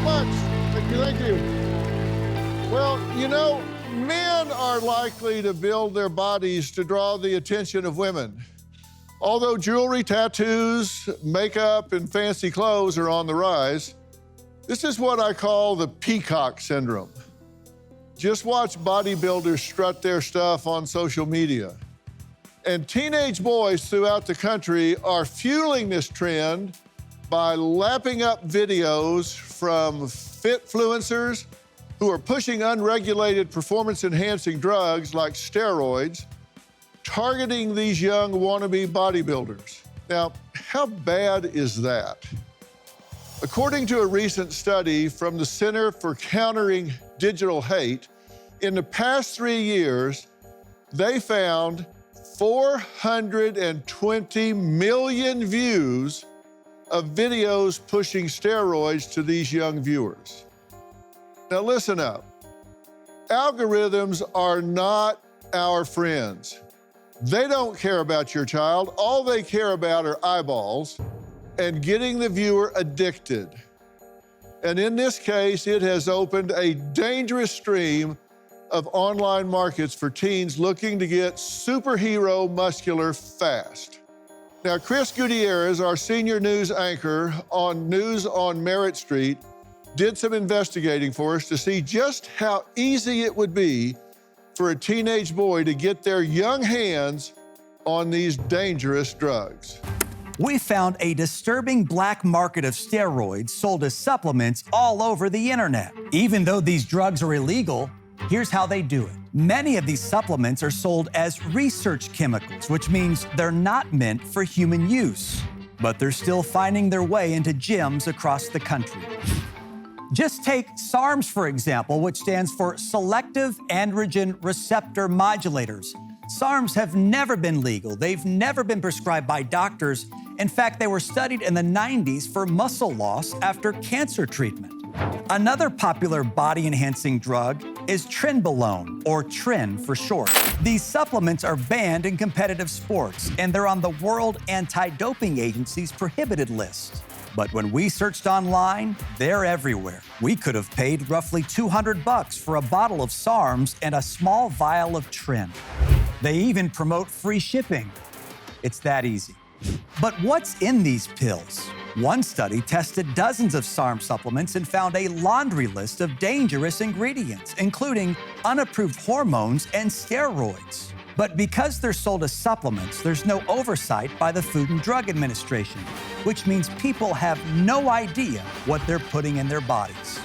so much. Thank you, thank you. Well, you know, men are likely to build their bodies to draw the attention of women. Although jewelry, tattoos, makeup, and fancy clothes are on the rise, this is what I call the peacock syndrome. Just watch bodybuilders strut their stuff on social media. And teenage boys throughout the country are fueling this trend by lapping up videos from fitfluencers who are pushing unregulated performance-enhancing drugs like steroids, targeting these young wannabe bodybuilders. Now, how bad is that? According to a recent study from the Center for Countering Digital Hate, in the past 3 years, they found 420 million views of videos pushing steroids to these young viewers. Now listen up. Algorithms are not our friends. They don't care about your child. All they care about are eyeballs and getting the viewer addicted. And in this case, it has opened a dangerous stream of online markets for teens looking to get superhero muscular fast. Now, Chris Gutierrez, our senior news anchor on News on Merritt Street, did some investigating for us to see just how easy it would be for a teenage boy to get their young hands on these dangerous drugs. We found a disturbing black market of steroids sold as supplements all over the internet. Even though these drugs are illegal, here's how they do it. Many of these supplements are sold as research chemicals, which means they're not meant for human use, but they're still finding their way into gyms across the country. Just take SARMs, for example, which stands for Selective Androgen Receptor Modulators. SARMs have never been legal. They've never been prescribed by doctors. In fact, they were studied in the 90s for muscle loss after cancer treatment. Another popular body-enhancing drug is Trenbolone, or Tren for short. These supplements are banned in competitive sports, and they're on the World Anti-Doping Agency's prohibited list. But when we searched online, they're everywhere. We could have paid roughly $200 for a bottle of SARMs and a small vial of Tren. They even promote free shipping. It's that easy. But what's in these pills? One study tested dozens of SARM supplements and found a laundry list of dangerous ingredients, including unapproved hormones and steroids. But because they're sold as supplements, there's no oversight by the Food and Drug Administration, which means people have no idea what they're putting in their bodies.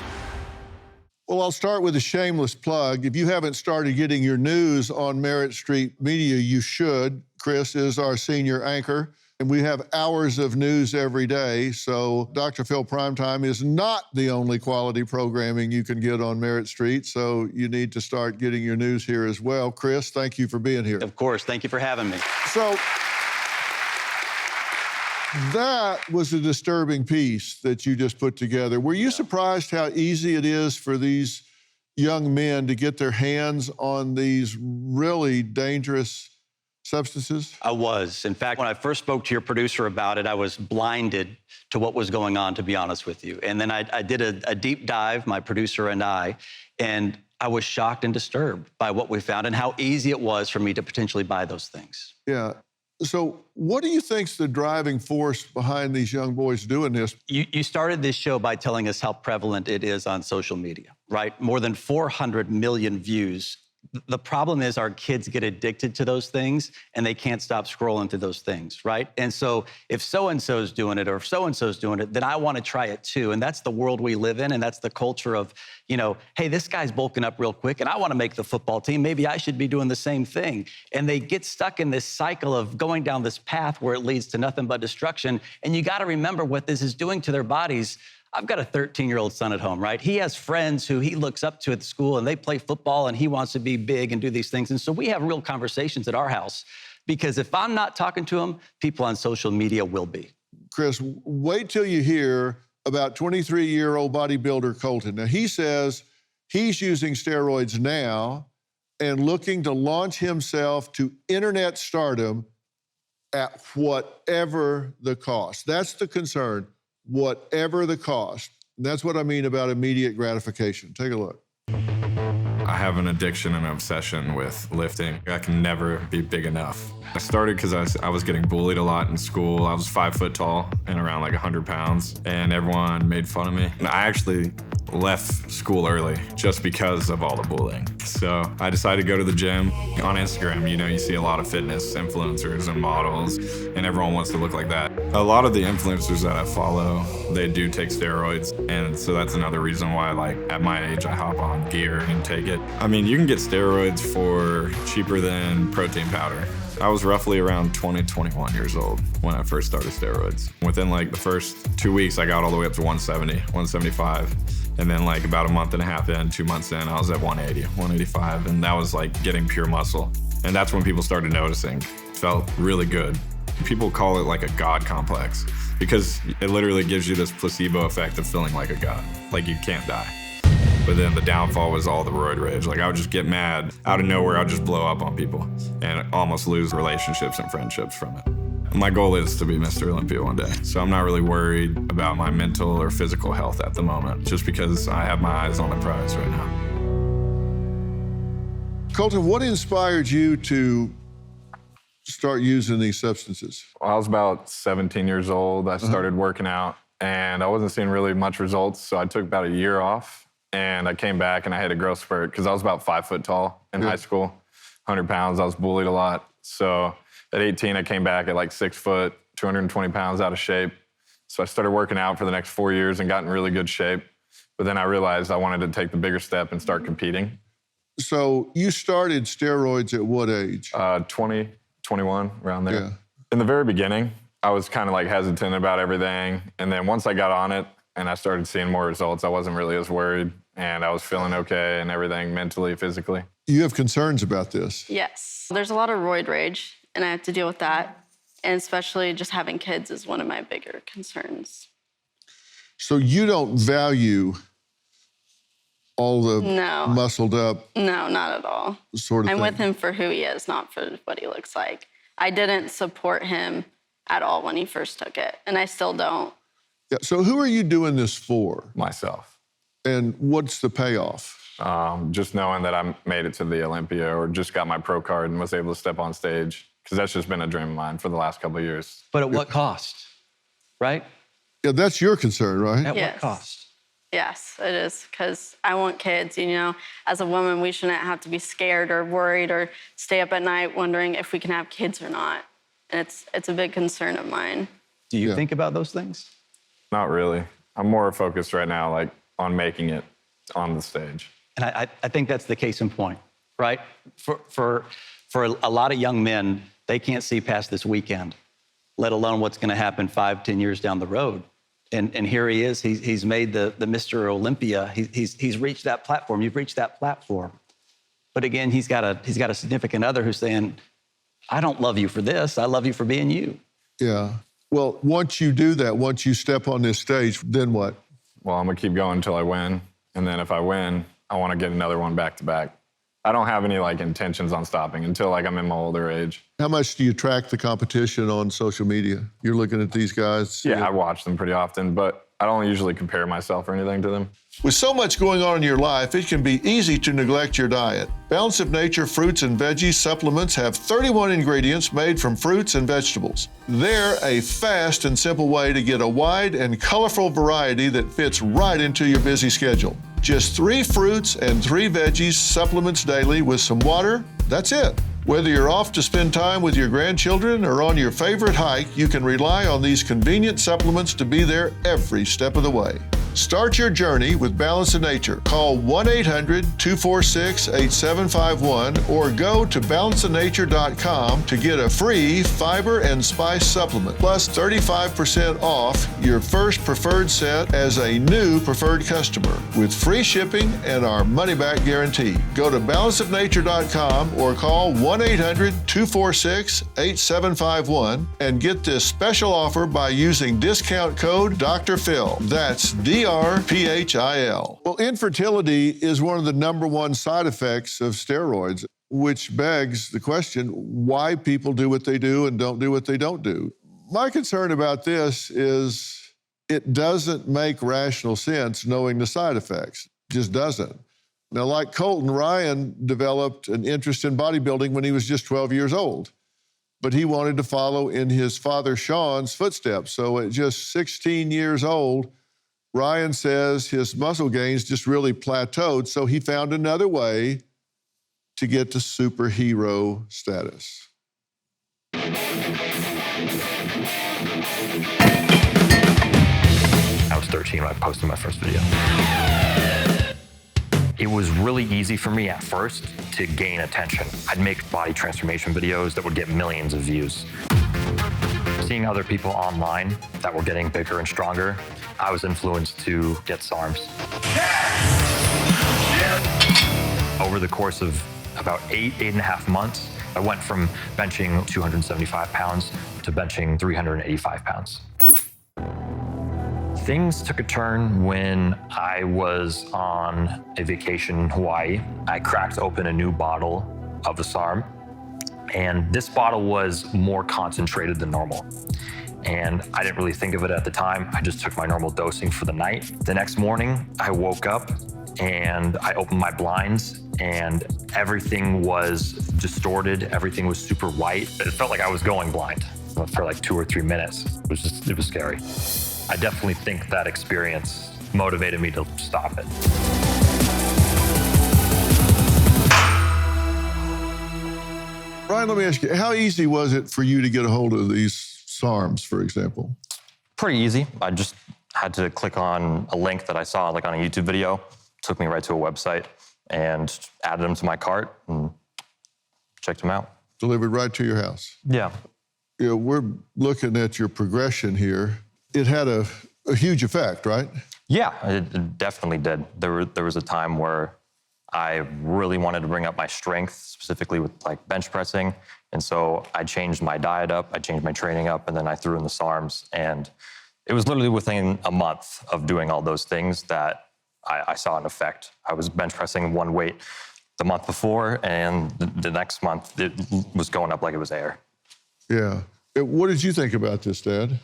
Well, I'll start with a shameless plug. If you haven't started getting your news on Merritt Street Media, you should. Chris is our senior anchor, and we have hours of news every day. So Dr. Phil Primetime is not the only quality programming you can get on Merritt Street, so you need to start getting your news here as well. Chris, thank you for being here. Of course, thank you for having me. So that was a disturbing piece that you just put together. Were you surprised how easy it is for these young men to get their hands on these really dangerous substances? I was. In fact, when I first spoke to your producer about it, I was blinded to what was going on, to be honest with you. And then I did a deep dive, my producer and I was shocked and disturbed by what we found and how easy it was for me to potentially buy those things. Yeah. So what do you think's the driving force behind these young boys doing this? You started this show by telling us how prevalent it is on social media, right? More than 400 million views. The problem is our kids get addicted to those things and they can't stop scrolling through those things, right? And so if so-and-so's doing it or if so-and-so's doing it, then I want to try it too. And that's the world we live in, and that's the culture of, you know, hey, this guy's bulking up real quick and I want to make the football team. Maybe I should be doing the same thing. And they get stuck in this cycle of going down this path where it leads to nothing but destruction. And you got to remember what this is doing to their bodies. I've got a 13-year-old son at home, right? He has friends who he looks up to at school and they play football and he wants to be big and do these things. And so we have real conversations at our house because if I'm not talking to him, people on social media will be. Chris, wait till you hear about 23-year-old bodybuilder Colton. Now, he says he's using steroids now and looking to launch himself to internet stardom at whatever the cost. That's the concern. Whatever the cost. And that's what I mean about immediate gratification. Take a look. I have an addiction and an obsession with lifting. I can never be big enough. I started because I was getting bullied a lot in school. I was 5 foot tall and around like 100 pounds, and everyone made fun of me. And I actually left school early just because of all the bullying. So I decided to go to the gym. On Instagram, you see a lot of fitness influencers and models, and everyone wants to look like that. A lot of the influencers that I follow, they do take steroids, and so that's another reason why, like, at my age, I hop on gear and take it. I mean, you can get steroids for cheaper than protein powder. I was roughly around 20, 21 years old when I first started steroids. Within like the first 2 weeks, I got all the way up to 170, 175. And then like about a month and a half in, 2 months in, I was at 180, 185. And that was like getting pure muscle. And that's when people started noticing. It felt really good. People call it like a God complex because it literally gives you this placebo effect of feeling like a god, like you can't die. But then the downfall was all the roid rage. Like I would just get mad out of nowhere. I'd just blow up on people and almost lose relationships and friendships from it. My goal is to be Mr. Olympia one day. So I'm not really worried about my mental or physical health at the moment, just because I have my eyes on the prize right now. Colton, what inspired you to start using these substances? I was about 17 years old. I started working out and I wasn't seeing really much results. So I took about a year off. And I came back and I had a growth spurt because I was about 5 foot tall in high school, 100 pounds. I was bullied a lot. So at 18, I came back at like 6 foot, 220 pounds out of shape. So I started working out for the next 4 years and got in really good shape. But then I realized I wanted to take the bigger step and start competing. So you started steroids at what age? 20, 21, around there. Yeah. In the very beginning, I was kind of like hesitant about everything. And then once I got on it and I started seeing more results, I wasn't really as worried. And I was feeling okay and everything, mentally, physically. You have concerns about this. Yes. There's a lot of roid rage, and I have to deal with that. And especially just having kids is one of my bigger concerns. So you don't value all the muscled up No, not at all. sort of I'm thing? with him for who he is, not for what he looks like. I didn't support him at all when he first took it, and I still don't. Yeah. So who are you doing this for? Myself. And what's the payoff? Just knowing that I made it to the Olympia or just got my pro card and was able to step on stage, because that's just been a dream of mine for the last couple of years. But at what cost, right? Yeah, that's your concern, right? At Yes. what cost? Yes, it is, because I want kids. As a woman, we shouldn't have to be scared or worried or stay up at night wondering if we can have kids or not. And it's a big concern of mine. Do you think about those things? Not really. I'm more focused right now, like, on making it on the stage. And I think that's the case in point, right? For a lot of young men, they can't see past this weekend, let alone what's going to happen 5, 10 years down the road. And here he is. He's made the Mr. Olympia. He's reached that platform. You've reached that platform. But again, he's got a significant other who's saying, I don't love you for this. I love you for being you. Yeah. Well, once you do that, once you step on this stage, then what? Well, I'm gonna keep going until I win. And then if I win, I wanna get another one back to back. I don't have any intentions on stopping until I'm in my older age. How much do you track the competition on social media? You're looking at these guys? Yeah, I watch them pretty often, but I don't usually compare myself or anything to them. With so much going on in your life, it can be easy to neglect your diet. Balance of Nature fruits and veggies supplements have 31 ingredients made from fruits and vegetables. They're a fast and simple way to get a wide and colorful variety that fits right into your busy schedule. Just 3 fruits and 3 veggies supplements daily with some water, that's it. Whether you're off to spend time with your grandchildren or on your favorite hike, you can rely on these convenient supplements to be there every step of the way. Start your journey with Balance of Nature. Call 1-800-246-8751 or go to balanceofnature.com to get a free fiber and spice supplement, plus 35% off your first preferred set as a new preferred customer with free shipping and our money-back guarantee. Go to balanceofnature.com or call 1-800-246-8751 and get this special offer by using discount code Dr. Phil. That's DRPHIL. Well, infertility is one of the #1 side effects of steroids, which begs the question why people do what they do and don't do what they don't do. My concern about this is it doesn't make rational sense knowing the side effects. Just doesn't. Now, like Colton, Ryan developed an interest in bodybuilding when he was just 12 years old, but he wanted to follow in his father Sean's footsteps. So at just 16 years old, Ryan says his muscle gains just really plateaued, so he found another way to get to superhero status. I was 13 when I posted my first video. It was really easy for me at first to gain attention. I'd make body transformation videos that would get millions of views. Seeing other people online that were getting bigger and stronger, I was influenced to get SARMs. Over the course of about 8.5 months, I went from benching 275 pounds to benching 385 pounds. Things took a turn when I was on a vacation in Hawaii. I cracked open a new bottle of the SARM, and this bottle was more concentrated than normal. And I didn't really think of it at the time. I just took my normal dosing for the night. The next morning, I woke up and I opened my blinds and everything was distorted. Everything was super white. It felt like I was going blind for like 2 or 3 minutes. It was scary. I definitely think that experience motivated me to stop it. Ryan, let me ask you, how easy was it for you to get a hold of these SARMs, for example? Pretty easy. I just had to click on a link that I saw like on a YouTube video, took me right to a website, and added them to my cart and checked them out. Delivered right to your house? Yeah. You know, we're looking at your progression here. It had a huge effect, right? Yeah, it definitely did. There was a time where I really wanted to bring up my strength, specifically with like bench pressing. And so I changed my diet up, I changed my training up, and then I threw in the SARMs. And it was literally within a month of doing all those things that I saw an effect. I was bench pressing one weight the month before, and the next month it was going up like it was air. Yeah. What did you think about this, Dad?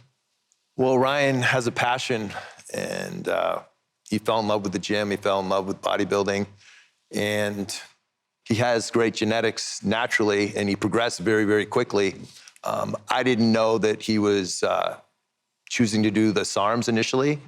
Well, Ryan has a passion, and he fell in love with the gym. He fell in love with bodybuilding, and he has great genetics naturally, and he progressed very, very quickly. I didn't know that he was choosing to do the SARMs initially,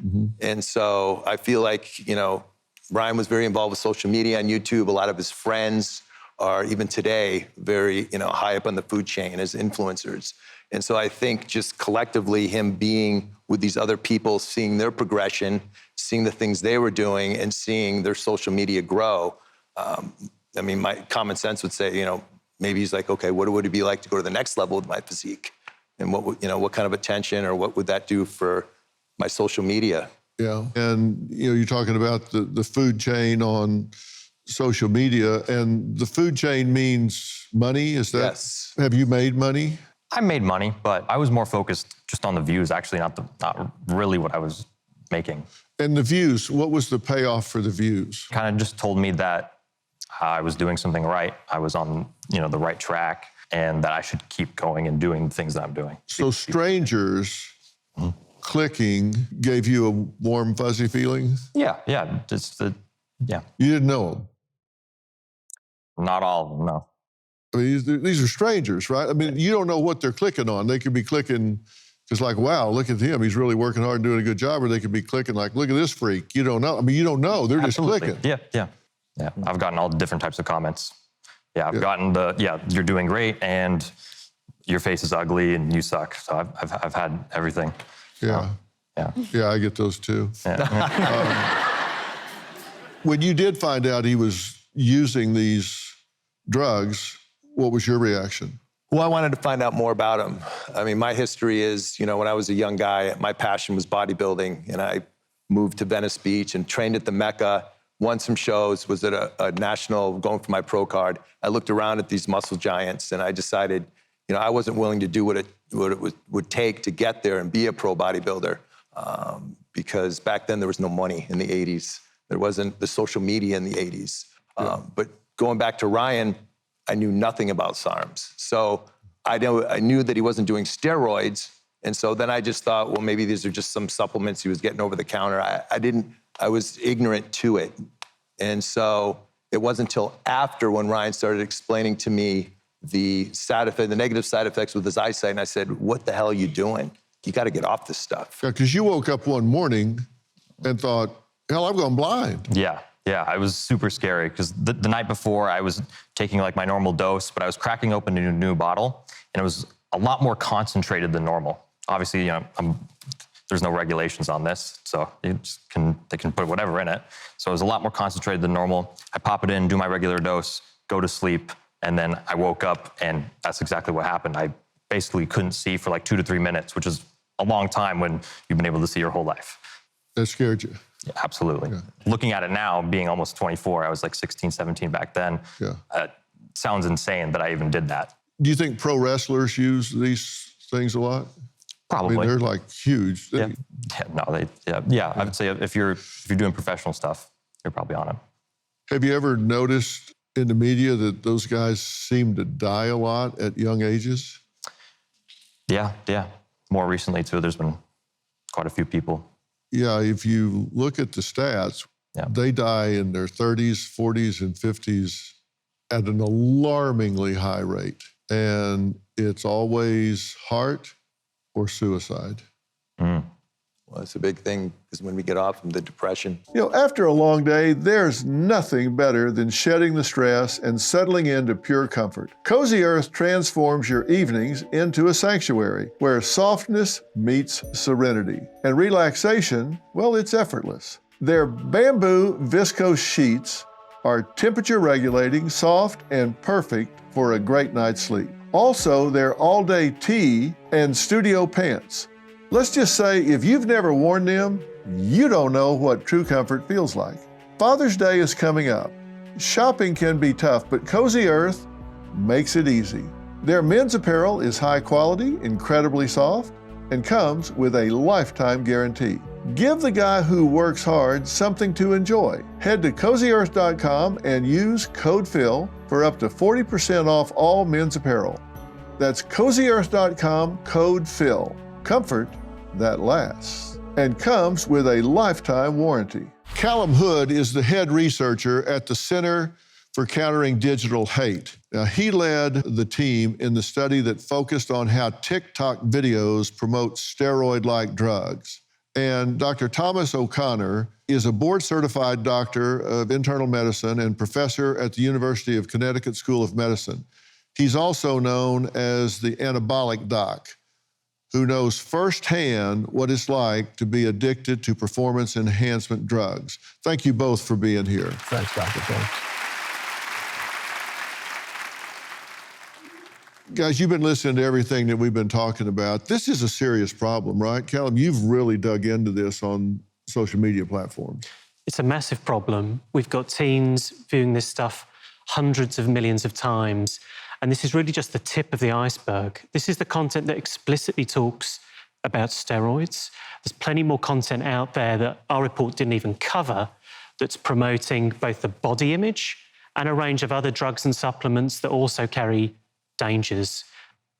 and so I feel like, you know, Ryan was very involved with social media on YouTube. A lot of his friends are, even today, very, you know, high up on the food chain as influencers. And so I think just collectively him being with these other people, seeing their progression, seeing the things they were doing, and seeing their social media grow, I mean, my common sense would say, you know, maybe he's like, okay, what would it be like to go to the next level with my physique? And what would, you know, what kind of attention or what would that do for my social media? Yeah. And, you know, you're talking about the food chain on social media, and the food chain means money, is that? Yes. Have you made money? I made money, but I was more focused just on the views, actually, not really what I was making. And the views, what was the payoff for the views? Kind of just told me that I was doing something right. I was on, you know, the right track, and that I should keep going and doing the things that I'm doing. So strangers clicking gave you a warm, fuzzy feeling? Yeah. Yeah. You didn't know them? Not all of them, no. I mean, these are strangers, right? I mean, you don't know what they're clicking on. They could be clicking just like, wow, look at him. He's really working hard and doing a good job. Or they could be clicking like, look at this freak. You don't know. I mean, you don't know. They're Absolutely. just clicking. Yeah. I've gotten all different types of comments. Yeah, I've gotten you're doing great, and your face is ugly, and you suck. So I've had everything. Yeah. Yeah, I get those too. Yeah. When you did find out he was using these drugs, what was your reaction? Well, I wanted to find out more about him. I mean, my history is, you know, when I was a young guy, my passion was bodybuilding, and I moved to Venice Beach and trained at the Mecca, won some shows, was at a national, going for my pro card. I looked around at these muscle giants, and I decided, you know, I wasn't willing to do what it would take to get there and be a pro bodybuilder, because back then there was no money in the 80s. There wasn't the social media in the 80s. But going back to Ryan, I knew nothing about SARMs. So I knew that he wasn't doing steroids, And so then I just thought, well, maybe these are just some supplements he was getting over the counter. I was ignorant to it. And so it wasn't until after when Ryan started explaining to me the negative side effects with his eyesight, and I said, what the hell are you doing? You got to get off this stuff. Yeah, because you woke up one morning and thought, hell, I'm going blind. Yeah, it was super scary because the night before I was taking like my normal dose, but I was cracking open a new bottle, and it was a lot more concentrated than normal. Obviously, there's no regulations on this, so they can put whatever in it. So it was a lot more concentrated than normal. I pop it in, do my regular dose, go to sleep, and then I woke up, and that's exactly what happened. I basically couldn't see for like 2 to 3 minutes, which is a long time when you've been able to see your whole life. That scared you? Yeah, absolutely. Yeah. Looking at it now, being almost 24, I was like 16, 17 back then. Yeah. Sounds insane that I even did that. Do you think pro wrestlers use these things a lot? Probably. I mean, they're like huge. Yeah. I would say if you're doing professional stuff, you're probably on it. Have you ever noticed in the media that those guys seem to die a lot at young ages? Yeah. More recently too, there's been quite a few people. Yeah, if you look at the stats, they die in their 30s, 40s, and 50s at an alarmingly high rate. And it's always heart or suicide. Well, it's a big thing because when we get off from the depression. After a long day, there's nothing better than shedding the stress and settling into pure comfort. Cozy Earth transforms your evenings into a sanctuary where softness meets serenity. And relaxation, well, it's effortless. Their bamboo viscose sheets are temperature regulating, soft, and perfect for a great night's sleep. Also, their all-day tee and studio pants. Let's just say if you've never worn them, you don't know what true comfort feels like. Father's Day is coming up. Shopping can be tough, but Cozy Earth makes it easy. Their men's apparel is high quality, incredibly soft, and comes with a lifetime guarantee. Give the guy who works hard something to enjoy. Head to CozyEarth.com and use code PHIL for up to 40% off all men's apparel. That's CozyEarth.com, code PHIL. Comfort that lasts and comes with a lifetime warranty. Callum Hood is the head researcher at the Center for Countering Digital Hate. Now, he led the team in the study that focused on how TikTok videos promote steroid-like drugs. And Dr. Thomas O'Connor is a board-certified doctor of internal medicine and professor at the University of Connecticut School of Medicine. He's also known as the anabolic doc, who knows firsthand what it's like to be addicted to performance enhancement drugs. Thank you both for being here. Thanks, Dr. Thanks. Guys, you've been listening to everything that we've been talking about. This is a serious problem, right? Callum, you've really dug into this on social media platforms. It's a massive problem. We've got teens viewing this stuff hundreds of millions of times. And this is really just the tip of the iceberg. This is the content that explicitly talks about steroids. There's plenty more content out there that our report didn't even cover that's promoting both the body image and a range of other drugs and supplements that also carry dangers.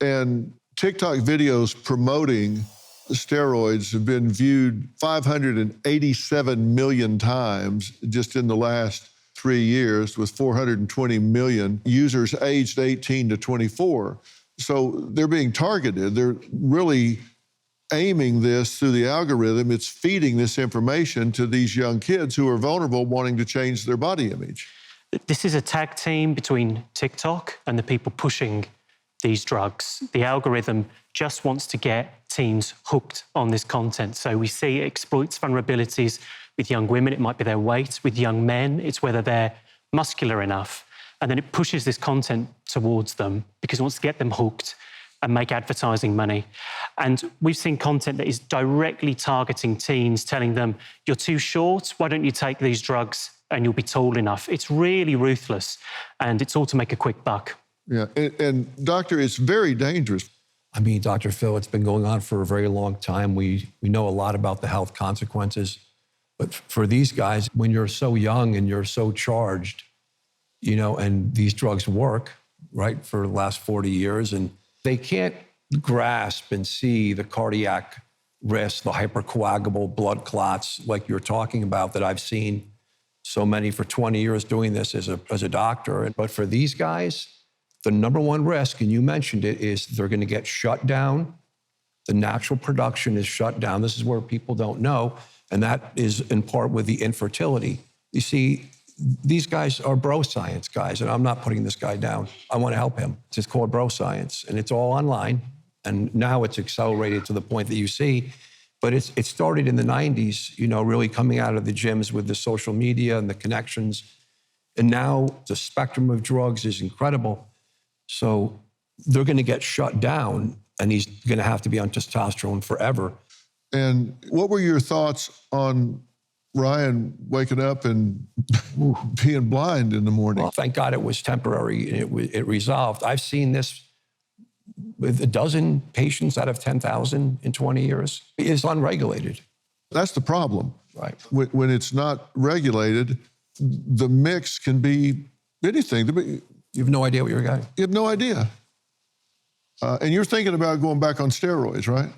And TikTok videos promoting steroids have been viewed 587 million times just in the last 3 years, with 420 million users aged 18 to 24. So they're being targeted. They're really aiming this through the algorithm. It's feeding this information to these young kids who are vulnerable, wanting to change their body image. This is a tag team between TikTok and the people pushing these drugs. The algorithm just wants to get teens hooked on this content. So we see it exploits vulnerabilities with young women. It might be their weight. With young men, it's whether they're muscular enough. And then it pushes this content towards them because it wants to get them hooked and make advertising money. And we've seen content that is directly targeting teens, telling them, you're too short, why don't you take these drugs and you'll be tall enough. It's really ruthless, and it's all to make a quick buck. Yeah, and doctor, it's very dangerous. I mean, Dr. Phil, it's been going on for a very long time. We know a lot about the health consequences. But for these guys, when you're so young and you're so charged, you know, and these drugs work, right, for the last 40 years, and they can't grasp and see the cardiac risk, the hypercoagulable blood clots like you're talking about that I've seen so many for 20 years doing this as a doctor. But for these guys, the number one risk, and you mentioned it, is they're going to get shut down. The natural production is shut down. This is where people don't know, and that is in part with the infertility. You see, these guys are bro science guys, and I'm not putting this guy down. I want to help him. It's called bro science, and it's all online. And now it's accelerated to the point that you see. But it started in the 90s, you know, really coming out of the gyms with the social media and the connections. And now the spectrum of drugs is incredible. So they're going to get shut down, and he's going to have to be on testosterone forever. And what were your thoughts on Ryan waking up and being blind in the morning? Well, thank God it was temporary and it resolved. I've seen this with a dozen patients out of 10,000 in 20 years. It's unregulated. That's the problem. Right. When it's not regulated, the mix can be anything. You have no idea what you're getting. You have no idea. And you're thinking about going back on steroids, right?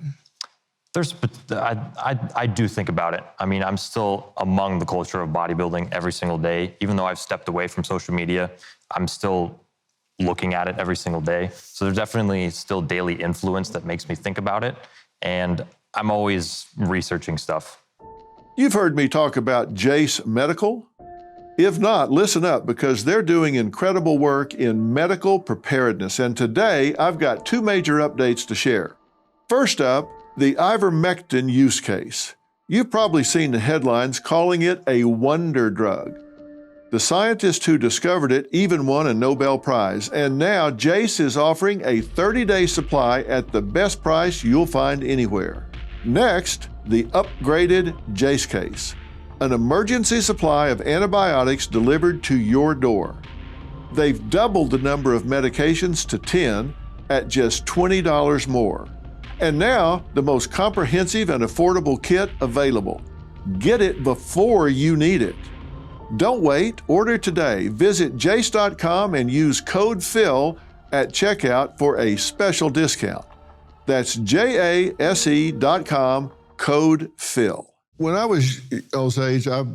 I do think about it. I mean, I'm still among the culture of bodybuilding every single day. Even though I've stepped away from social media, I'm still looking at it every single day. So there's definitely still daily influence that makes me think about it. And I'm always researching stuff. You've heard me talk about Jace Medical. If not, listen up, because they're doing incredible work in medical preparedness. And today, I've got two major updates to share. First up, the ivermectin use case. You've probably seen the headlines calling it a wonder drug. The scientist who discovered it even won a Nobel Prize, and now Jace is offering a 30-day supply at the best price you'll find anywhere. Next, the upgraded Jace case, an emergency supply of antibiotics delivered to your door. They've doubled the number of medications to 10 at just $20 more. And now, the most comprehensive and affordable kit available. Get it before you need it. Don't wait, order today. Visit jace.com and use code PHIL at checkout for a special discount. That's JASE.com, code PHIL. When I was L's age, I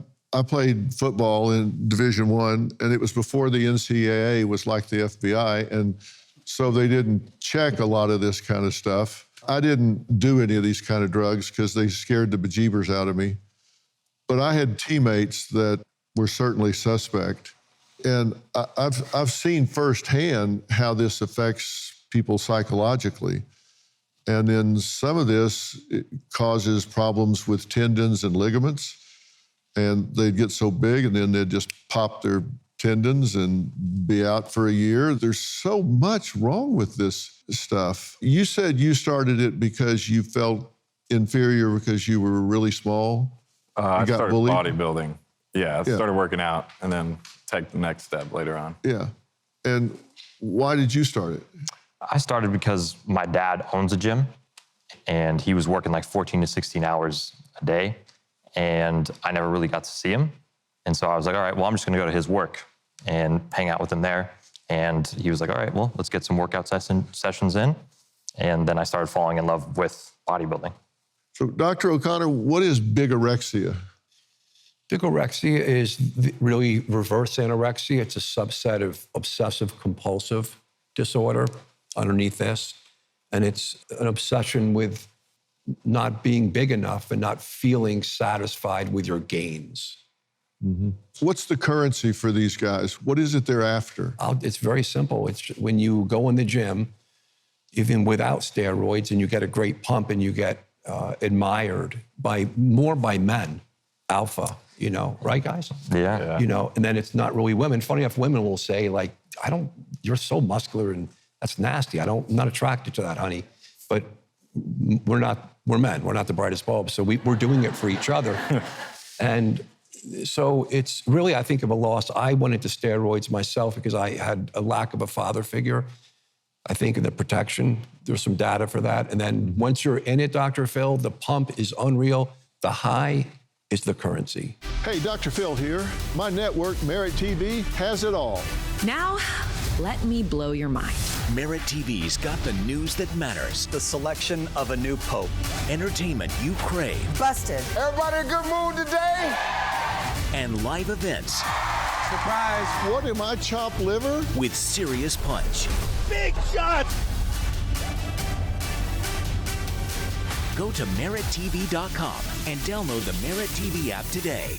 played football in Division I, and it was before the NCAA was like the FBI, and so they didn't check a lot of this kind of stuff. I didn't do any of these kind of drugs because they scared the bejeebers out of me. But I had teammates that were certainly suspect. And I've seen firsthand how this affects people psychologically. And then some of this causes problems with tendons and ligaments. And they'd get so big and then they'd just pop their tendons and be out for a year. There's so much wrong with this stuff. You said you started it because you felt inferior because you were really small. I got started bullied? bodybuilding. Yeah, I started working out and then take the next step later on. Yeah. And why did you start it? I started because my dad owns a gym, and he was working like 14 to 16 hours a day, and I never really got to see him. And so I was like, all right, well, I'm just going to go to his work and hang out with him there. And he was like, all right, well, let's get some workout sessions in. And then I started falling in love with bodybuilding. So, Dr. O'Connor, what is bigorexia? Bigorexia is really reverse anorexia. It's a subset of obsessive-compulsive disorder underneath this. And it's an obsession with not being big enough and not feeling satisfied with your gains. Mm-hmm. What's the currency for these guys? What is it they're after? It's very simple. It's when you go in the gym, even without steroids, and you get a great pump and you get admired more by men, alpha, you know, right, guys? Yeah. You know, and then it's not really women. Funny enough, women will say, like, you're so muscular and that's nasty. I'm not attracted to that, honey. But we're men. We're not the brightest bulbs. So we're doing it for each other. And so it's really, I think, of a loss. I went into steroids myself because I had a lack of a father figure. I think in the protection, there's some data for that. And then once you're in it, Dr. Phil, the pump is unreal. The high is the currency. Hey, Dr. Phil here. My network, Merit TV, has it all. Now, let me blow your mind. Merit TV's got the news that matters, The selection of a new pope. entertainment you crave, Busted. Everybody in a good mood today? and live events Surprise. What am I, chopped liver? with serious punch. Big shot. Go to merittv.com and download the Merit TV app today.